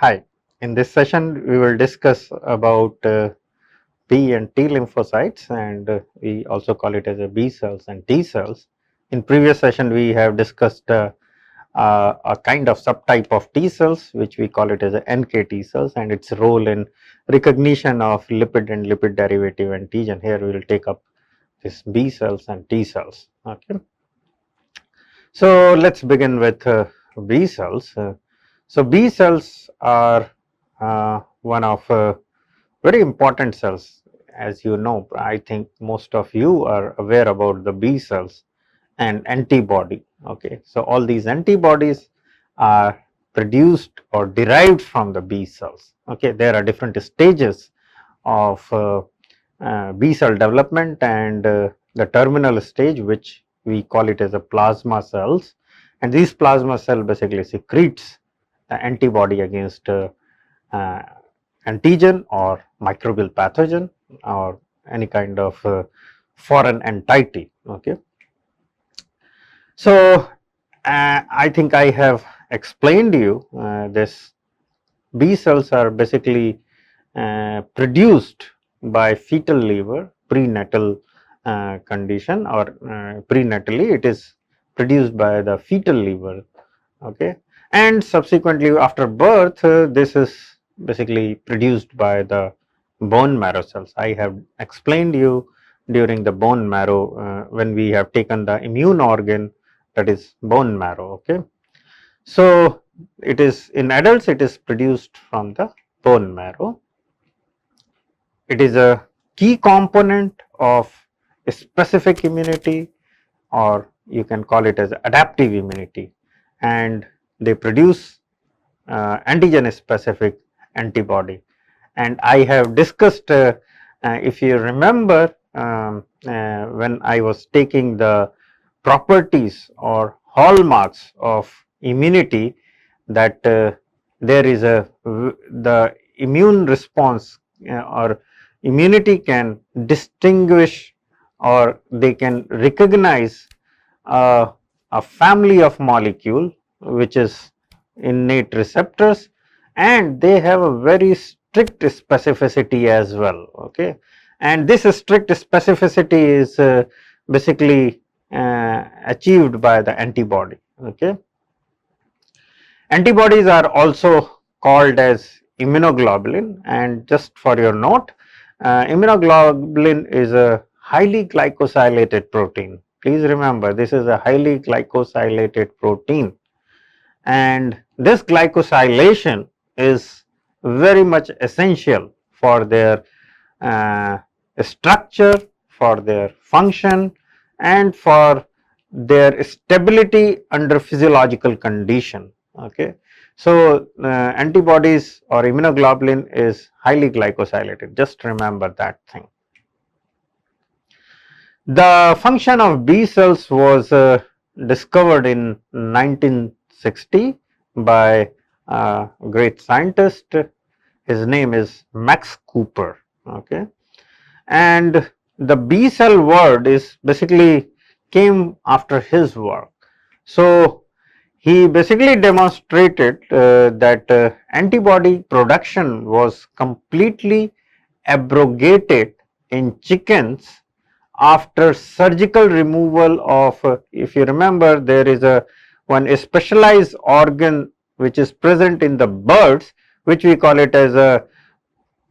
Hi, in this session we will discuss about B and T lymphocytes, and we also call it as a B cells and T cells. In previous session we have discussed a kind of subtype of T cells which we call it as a NK T cells and its role in recognition of lipid and lipid derivative antigen. Here we will take up this B cells and T cells. Okay. So let's begin with B cells. So B cells are one of very important cells. As you know, I think most of you are aware about the B cells and antibody. Okay, so all these antibodies are produced or derived from the B cells. Okay, there are different stages of B cell development, and the terminal stage, which we call it as a plasma cells, and these plasma cell basically secretes the antibody against antigen or microbial pathogen or any kind of foreign entity. Okay. So I think I have explained you this B cells are basically produced by fetal liver prenatal condition, or prenatally it is produced by the fetal liver. Okay, and subsequently after birth this is basically produced by the bone marrow cells. I have explained you during the bone marrow when we have taken the immune organ, that is bone marrow. Okay, so it is in adults, it is produced from the bone marrow. It is a key component of specific immunity, or you can call it as adaptive immunity, and they produce antigen specific antibody. And I have discussed, if you remember, when I was taking the properties or hallmarks of immunity, that there is the immune response or immunity can distinguish, or they can recognize a family of molecule which is innate receptors, and they have a very strict specificity as well. Okay, and this strict specificity is basically achieved by the antibody. Okay, antibodies are also called as immunoglobulin, and just for your note, immunoglobulin is a highly glycosylated protein. Please remember, this is a highly glycosylated protein, and this glycosylation is very much essential for their structure, for their function, and for their stability under physiological condition. Okay, so antibodies or immunoglobulin is highly glycosylated. Just remember that thing. The function of B cells was discovered in 1960 by a great scientist. His name is Max Cooper. Okay, and the B cell word is basically came after his work. So he basically demonstrated that antibody production was completely abrogated in chickens after surgical removal of, if you remember, there is a specialized organ which is present in the birds, which we call it as a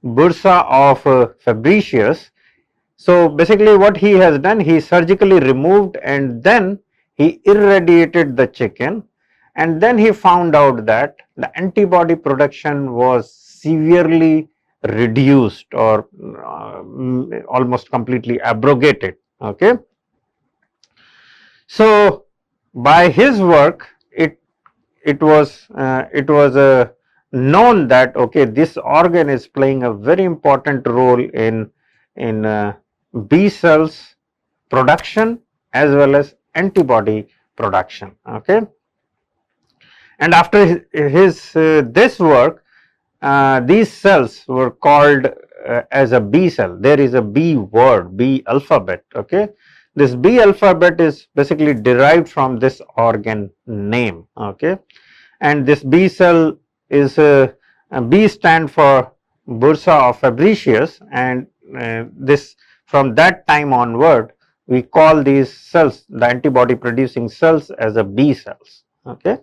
bursa of Fabricius. So basically what he has done, he surgically removed and then he irradiated the chicken, and then he found out that the antibody production was severely reduced or almost completely abrogated. Okay, so by his work it was known that okay, this organ is playing a very important role in B cells production as well as antibody production. Okay, and after his this work, these cells were called as a B cell. There is a B word, B alphabet. Okay, this B alphabet is basically derived from this organ name. Okay, and this B cell is B stand for bursa of Fabricius, and this from that time onward we call these cells, the antibody producing cells, as a B cells. Okay.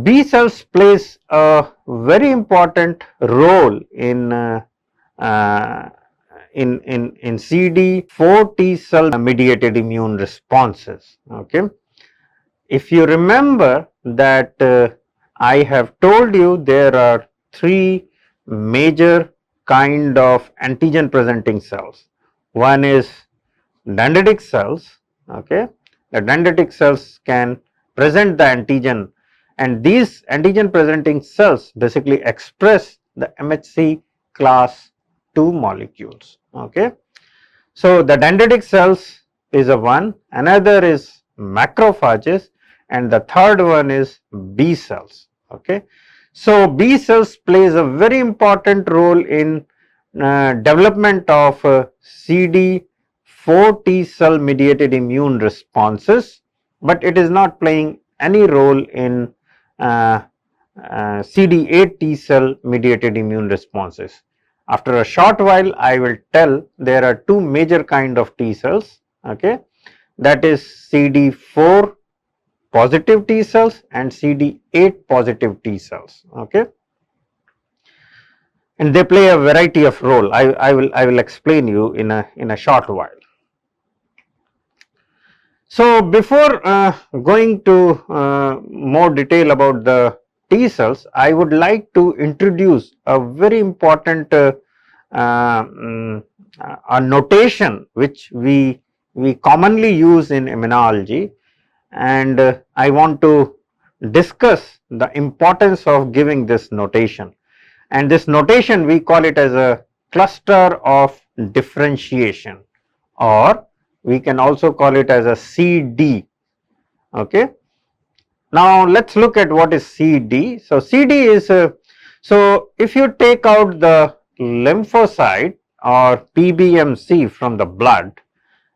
B cells plays a very important role in CD4 T cell mediated immune responses. Okay. If you remember that I have told you there are three major kind of antigen presenting cells. One is dendritic cells. Okay. The dendritic cells can present the antigen, and these antigen presenting cells basically express the MHC class 2 molecules. Okay. So, the dendritic cells is a one, another is macrophages, and the third one is B cells. Okay. So, B cells plays a very important role in development of CD4 T cell mediated immune responses, but it is not playing any role in CD8 T cell mediated immune responses. After a short while, I will tell there are two major kind of T cells. Okay, that is CD4 positive T cells and CD8 positive T cells. Okay, and they play a variety of role. I will explain you in a short while. So, before going to more detail about the T cells, I would like to introduce a very important a notation which we commonly use in immunology, and I want to discuss the importance of giving this notation. And this notation, we call it as a cluster of differentiation, or we can also call it as a CD. Okay. Now, let us look at what is CD. So, CD is so if you take out the lymphocyte or PBMC from the blood,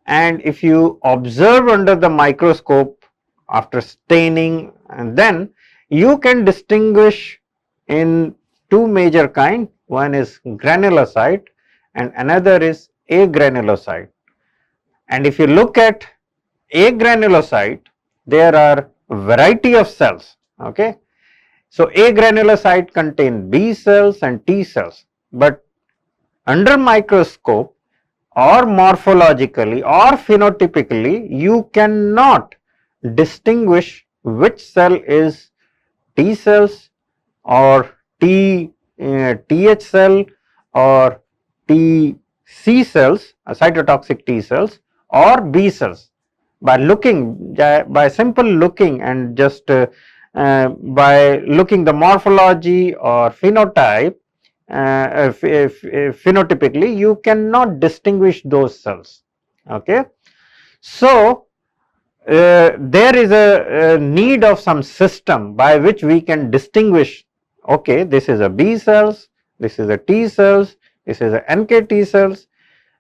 and if you observe under the microscope after staining, and then you can distinguish in two major kind. One is granulocyte and another is agranulocyte. And if you look at agranulocyte, there are variety of cells. Okay. So, agranulocyte contain B cells and T cells, but under microscope or morphologically or phenotypically, you cannot distinguish which cell is T cells or TH cell or TC cells, cytotoxic T cells, or B cells by looking, by simple looking, and just by looking the morphology or phenotype. Phenotypically, you cannot distinguish those cells. Okay. So, there is a need of some system by which we can distinguish, okay, this is a B cells, this is a T cells, this is a NK T cells,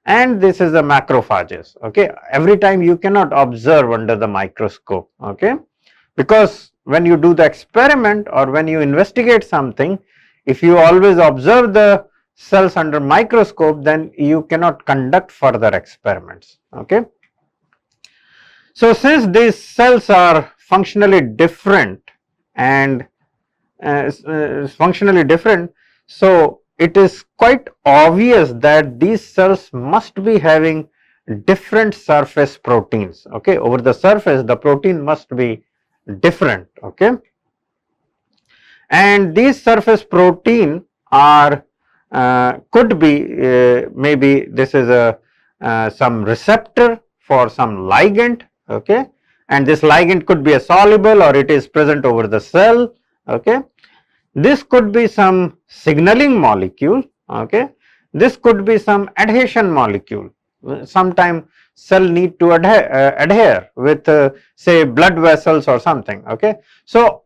and this is the macrophages. Okay. Every time you cannot observe under the microscope. Okay. Because when you do the experiment or when you investigate something, if you always observe the cells under microscope, then you cannot conduct further experiments. Okay. So, since these cells are functionally different and functionally different, so it is quite obvious that these cells must be having different surface proteins. Okay. Over the surface, the protein must be different. Okay. And these surface protein are could be maybe this is a some receptor for some ligand. Okay. And this ligand could be a soluble or it is present over the cell. Okay. This could be some signaling molecule. Okay. This could be some adhesion molecule. Sometime cell need to adhere with say blood vessels or something. Okay. So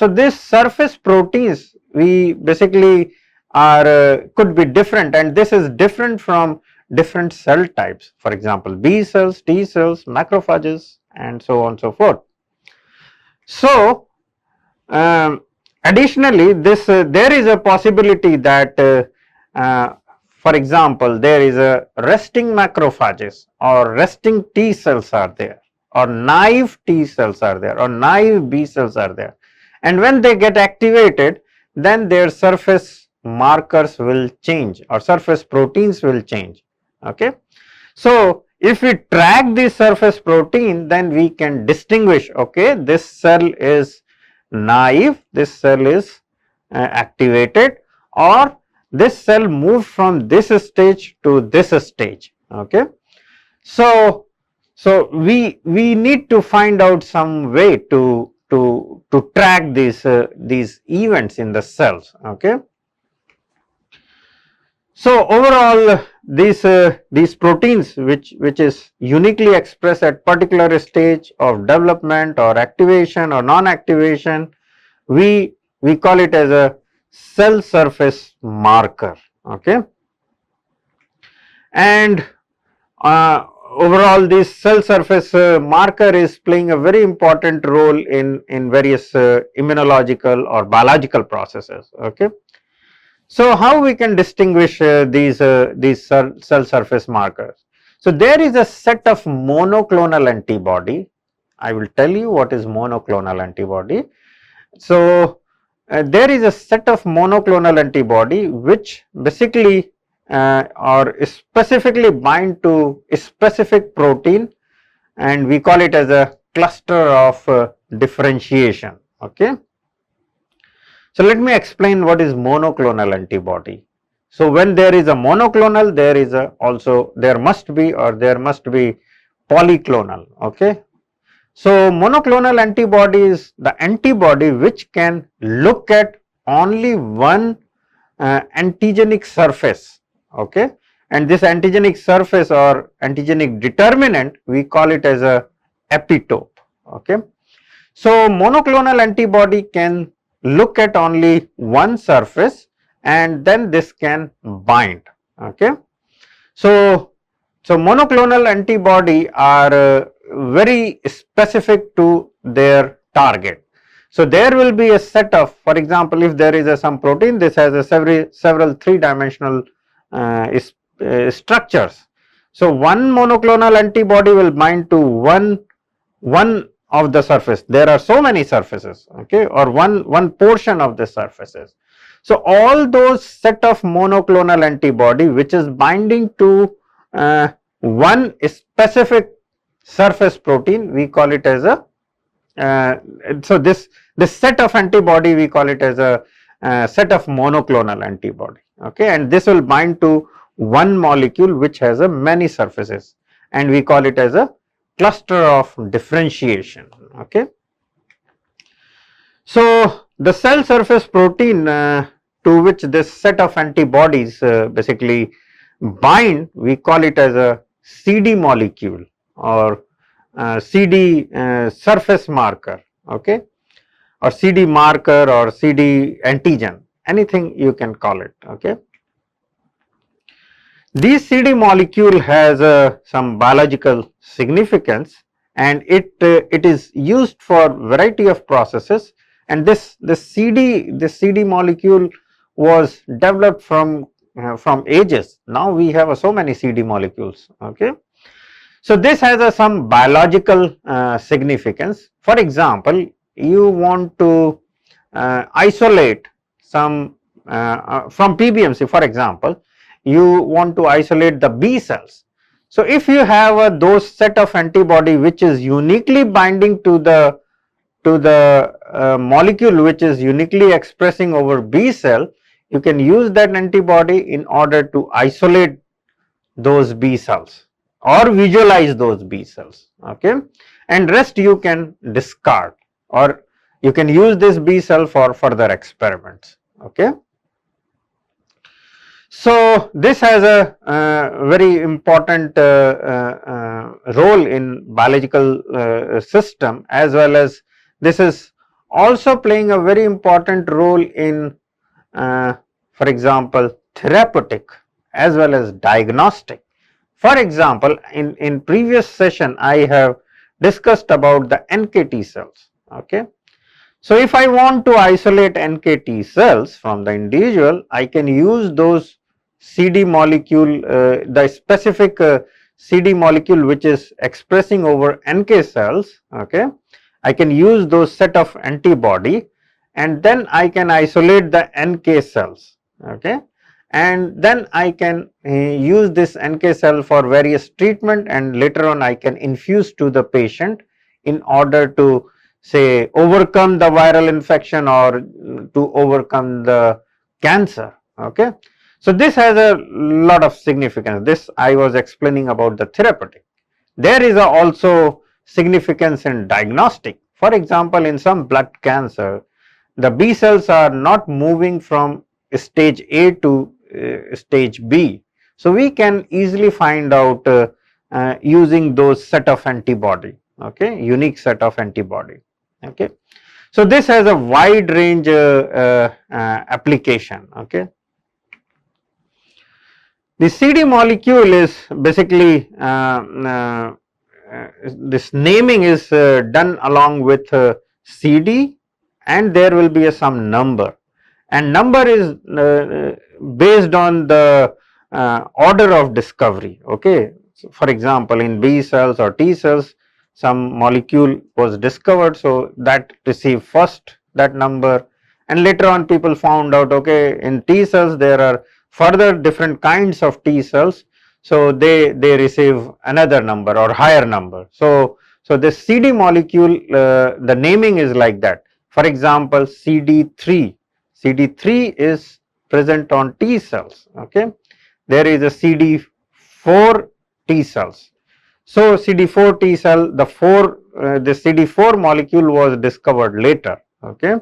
this surface proteins we basically are could be different, and this is different from different cell types. For example, B cells, T cells, macrophages, and so on and so forth. So Additionally, this there is a possibility that for example, there is a resting macrophages or resting T cells are there, or naive T cells are there, or naive B cells are there, and when they get activated, then their surface markers will change or surface proteins will change. Okay. So, if we track the surface protein, then we can distinguish, okay, this cell is naive, this cell is activated, or this cell moved from this stage to this stage. Okay. So, we need to find out some way to track these events in the cells. Okay. So, overall these proteins which is uniquely expressed at particular stage of development or activation or non-activation, we call it as a cell surface marker. Okay. And overall this cell surface marker is playing a very important role in various immunological or biological processes. Okay. So, how we can distinguish these cell surface markers? So, there is a set of monoclonal antibody. I will tell you what is monoclonal antibody. So, there is a set of monoclonal antibody which basically or specifically bind to a specific protein, and we call it as a cluster of differentiation. Okay. So, let me explain what is monoclonal antibody. So, when there is a monoclonal, there is a also there must be polyclonal. Okay. So, monoclonal antibody is the antibody which can look at only one antigenic surface. Okay. And this antigenic surface or antigenic determinant, we call it as a epitope. Okay. So, monoclonal antibody can look at only one surface and then this can bind. Okay. So, monoclonal antibody are very specific to their target. So, there will be a set of, for example, if there is some protein, this has a several three-dimensional structures. So, one monoclonal antibody will bind to one of the surface. There are so many surfaces, okay, or one portion of the surfaces. So, all those set of monoclonal antibody which is binding to one specific surface protein, we call it as a so this set of antibody we call it as a set of monoclonal antibody. Okay, and this will bind to one molecule which has a many surfaces, and we call it as a cluster of differentiation. Okay. So, the cell surface protein to which this set of antibodies basically bind, we call it as a CD molecule or CD surface marker. Okay, or CD marker or CD antigen, anything you can call it. Okay. This CD molecule has some biological significance, and it is used for variety of processes, and this CD molecule was developed from ages. Now we have so many CD molecules. Okay. So, this has some biological significance. For example, you want to isolate some from PBMC, for example, you want to isolate the B cells. So, if you have those set of antibody which is uniquely binding to the molecule which is uniquely expressing over B cell, you can use that antibody in order to isolate those B cells or visualize those B cells. Okay, and rest you can discard, or you can use this B cell for further experiments. Okay. So, this has a very important role in biological system, as well as this is also playing a very important role in for example, therapeutic as well as diagnostic. For example, in previous session I have discussed about the NKT cells. Okay. So if I want to isolate NKT cells from the individual, I can use those CD molecule, the specific CD molecule which is expressing over NK cells, okay. I can use those set of antibody, and then I can isolate the NK cells, okay, and then I can use this NK cell for various treatment, and later on I can infuse to the patient in order to say overcome the viral infection or to overcome the cancer, okay. So this has a lot of significance. This I was explaining about the therapeutic. There is also significance in diagnostic. For example, in some blood cancer, the B cells are not moving from stage A to stage B. So we can easily find out using those set of antibody, okay, unique set of antibody, okay. So this has a wide range application, okay. The CD molecule is basically this naming is done along with CD, and there will be some number, and number is based on the order of discovery, okay. So for example, in B cells or T cells, some molecule was discovered, so that received first that number, and later on people found out, okay, in T cells there are further different kinds of T cells, so they receive another number or higher number. So this CD molecule, the naming is like that. For example, CD3 is present on T cells, okay. There is a CD4 T cells. So CD4 T cell, the CD4 molecule was discovered later, okay.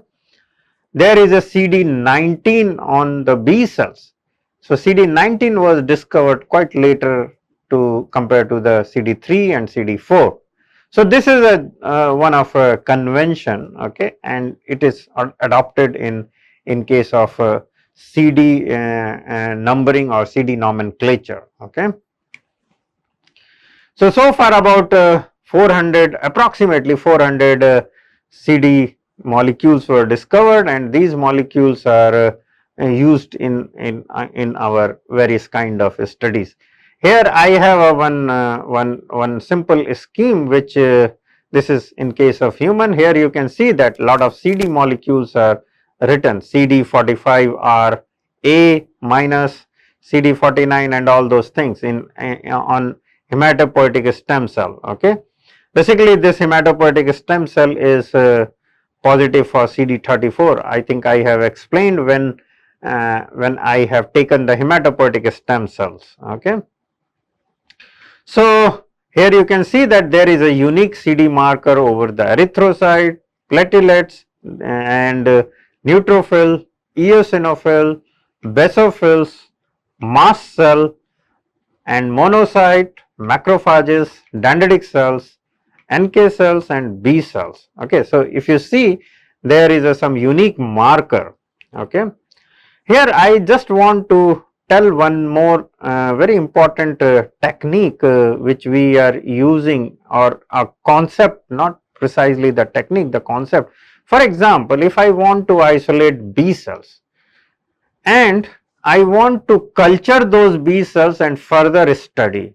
There is a CD19 on the B cells. So CD19 was discovered quite later to compare to the CD3 and CD4. So this is a one of a convention, okay, and it is adopted in case of CD numbering or CD nomenclature, okay. So far about 400, approximately 400 CD molecules were discovered, and these molecules are used in our various kind of studies. Here I have a one simple scheme which this is in case of human. Here you can see that lot of CD molecules are written, CD45 are A minus, CD49 and all those things on hematopoietic stem cell, okay. Basically this hematopoietic stem cell is positive for CD34. I think I have explained when I have taken the hematopoietic stem cells, okay. So here you can see that there is a unique CD marker over the erythrocyte, platelets and neutrophil, eosinophil, basophils, mast cell and monocyte, macrophages, dendritic cells, NK cells and B cells, okay. So if you see, there is some unique marker, okay. Here I just want to tell one more very important technique which we are using, or a concept, not precisely the technique, the concept. For example, if I want to isolate B cells and I want to culture those B cells and further study,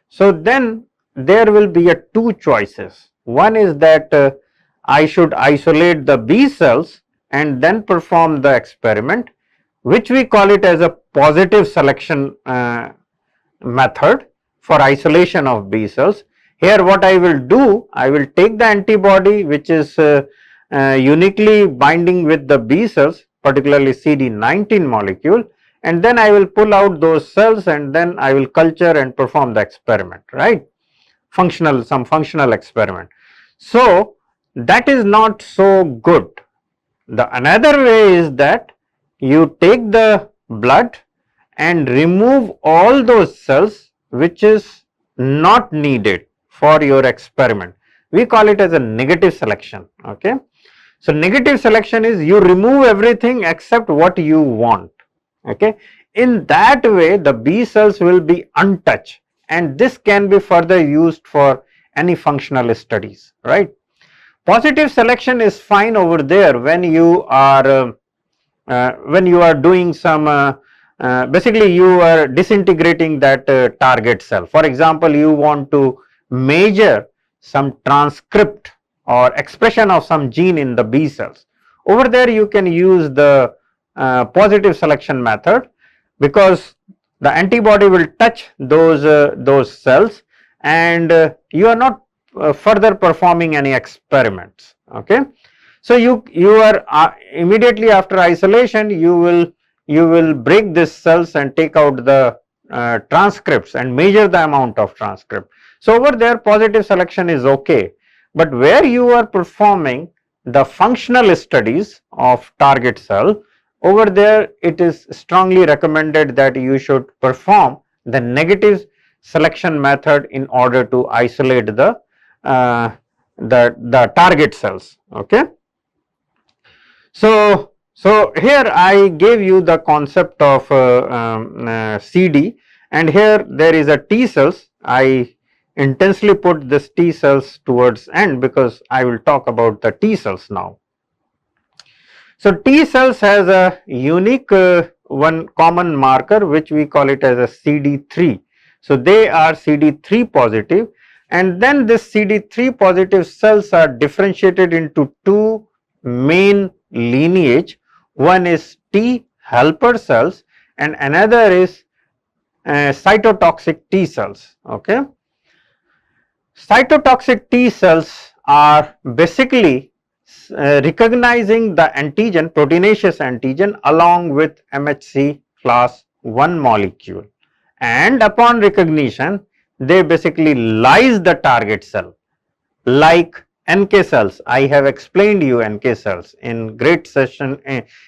so then there will be two choices. One is that I should isolate the B cells and then perform the experiment, which we call it as a positive selection method for isolation of B cells. Here what I will do, I will take the antibody which is uniquely binding with the B cells, particularly CD19 molecule, and then I will pull out those cells and then I will culture and perform the experiment, right, some functional experiment. So that is not so good. The another way is that you take the blood and remove all those cells which is not needed for your experiment. We call it as a negative selection, okay. So negative selection is you remove everything except what you want, okay. In that way the B cells will be untouched, and this can be further used for any functional studies, right. Positive selection is fine over there when you are doing some basically you are disintegrating that target cell. For example, you want to measure some transcript or expression of some gene in the B cells. Over there you can use the positive selection method, because the antibody will touch those cells, and you are not further performing any experiments. Okay. So you are immediately after isolation you will break these cells and take out the transcripts and measure the amount of transcript. So over there positive selection is okay, but where you are performing the functional studies of target cell, over there it is strongly recommended that you should perform the negative selection method in order to isolate the target cells. Okay. So here I gave you the concept of CD, and here there is a T cells. I intensely put this T cells towards end because I will talk about the T cells now. So T cells has a unique one common marker which we call it as a CD3. So they are CD3 positive, and then this CD3 positive cells are differentiated into two main lineage. One is T helper cells and another is cytotoxic T cells. Okay. Cytotoxic T cells are basically recognizing the antigen, proteinaceous antigen, along with MHC class 1 molecule, and upon recognition they basically lyse the target cell like NK cells. I have explained you NK cells in great session,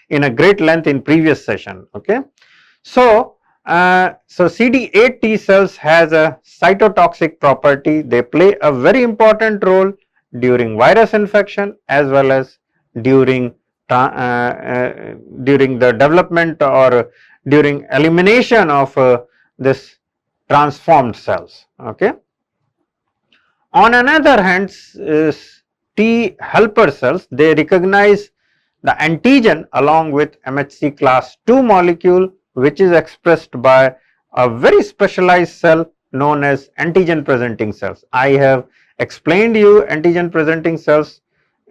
in a great length in previous session. Okay. So CD8 T cells has a cytotoxic property. They play a very important role during virus infection as well as during the development or during elimination of this transformed cells. Okay. On another hand, T helper cells, they recognize the antigen along with MHC class 2 molecule, which is expressed by a very specialized cell known as antigen presenting cells. I have explained you antigen presenting cells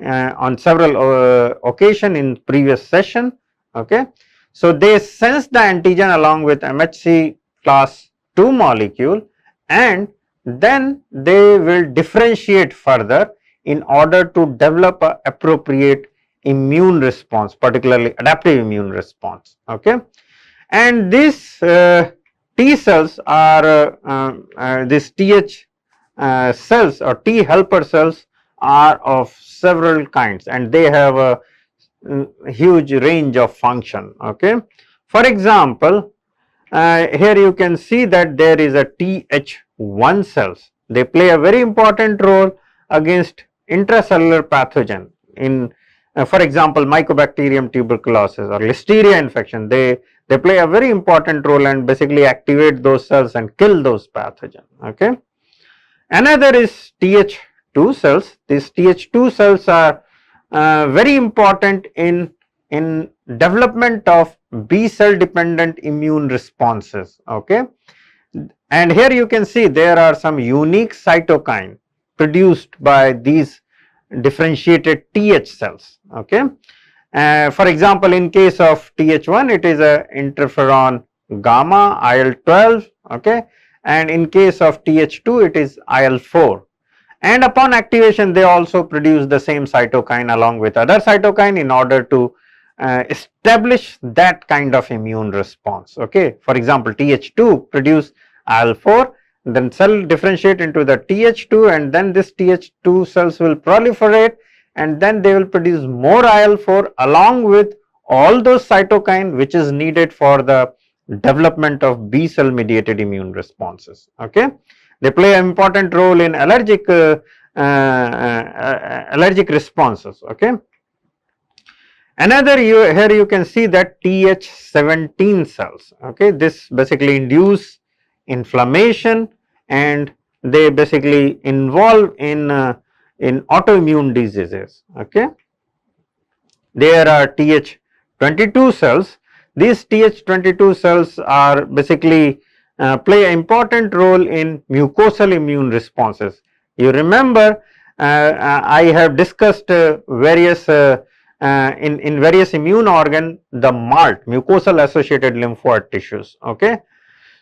on several occasions in previous session. Okay. So they sense the antigen along with MHC class 2 molecule, and then they will differentiate further in order to develop a appropriate immune response, particularly adaptive immune response. Okay. And these T cells are these TH cells or T helper cells are of several kinds, and they have a huge range of function. Okay. For example, here you can see that there is a TH1 cells. They play a very important role against intracellular pathogen in for example Mycobacterium tuberculosis or Listeria infection. They play a very important role and basically activate those cells and kill those pathogen. Okay. Another is TH2 cells. These TH2 cells are very important in development of B cell dependent immune responses. Okay. And here you can see there are some unique cytokine produced by these differentiated TH cells. Okay. For example, in case of TH1 it is a interferon gamma IL-12. Okay. And in case of TH2 it is IL-4, and upon activation they also produce the same cytokine along with other cytokine in order to establish that kind of immune response. Okay. For example, TH2 produce IL-4, then cell differentiate into the TH2, and then this TH2 cells will proliferate, and then they will produce more IL-4 along with all those cytokine which is needed for the development of B cell mediated immune responses. Okay. They play an important role in allergic responses. Okay. Another here you can see that TH17 cells. Okay. This basically induce inflammation, and they basically involve in in autoimmune diseases. Okay, there are Th22 cells. These Th22 cells are basically play an important role in mucosal immune responses. You remember I have discussed various in various immune organ, the MALT, mucosal associated lymphoid tissues. Okay,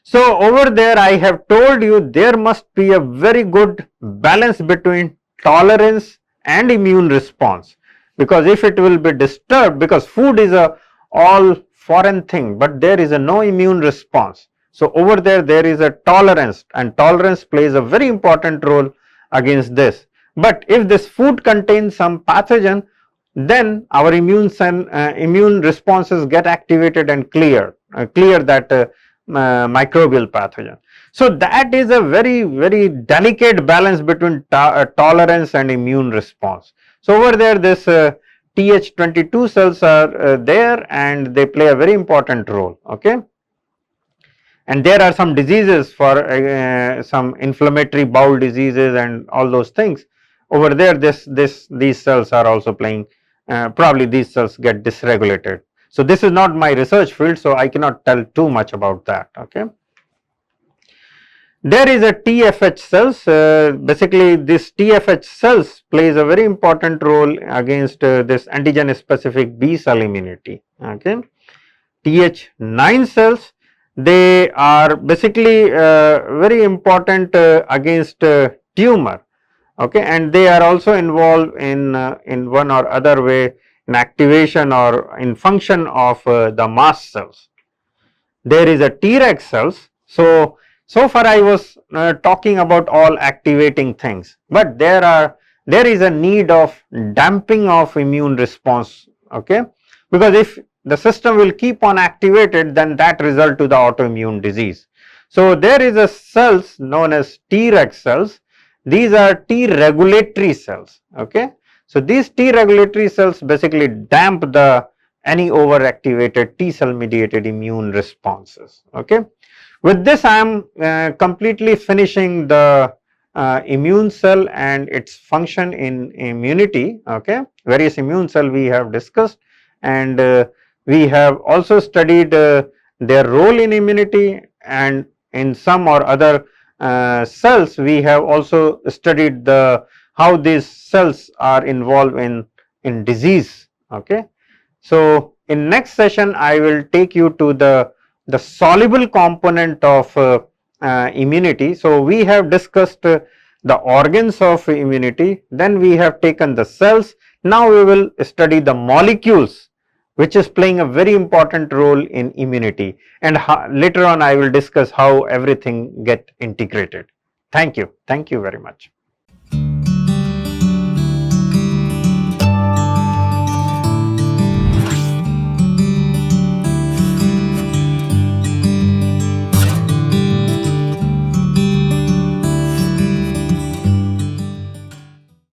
so over there I have told you there must be a very good balance between tolerance and immune response, because if it will be disturbed, because food is a all foreign thing, but there is a no immune response. So over there is a tolerance, and tolerance plays a very important role against this. But if this food contains some pathogen, then our immune responses get activated and clear that microbial pathogen. So that is a very delicate balance between tolerance and immune response. So over there this Th22 cells are there, and they play a very important role. Okay, and there are some diseases for some inflammatory bowel diseases and all those things. Over there these cells are also playing, probably these cells get dysregulated. So this is not my research field, so I cannot tell too much about that. Okay, there is a TFH cells. Basically this TFH cells plays a very important role against this antigen specific B cell immunity. Okay, Th9 cells, they are basically very important against tumor. Okay, and they are also involved in one or other way in activation or in function of the mast cells. There is a Treg cells. So far I was talking about all activating things, but there is a need of damping of immune response. Okay, because if the system will keep on activated, then that result to the autoimmune disease. So there is a cells known as Treg cells. These are T regulatory cells. Okay, so these T regulatory cells basically damp the any overactivated T cell mediated immune responses. Okay, with this I am completely finishing the immune cell and its function in immunity. Okay, various immune cell we have discussed, and we have also studied their role in immunity, and in some or other cells we have also studied the how these cells are involved in disease. Okay, so in next session I will take you to the soluble component of immunity. So we have discussed the organs of immunity, then we have taken the cells. Now we will study the molecules which is playing a very important role in immunity, and later on I will discuss how everything get integrated. Thank you very much.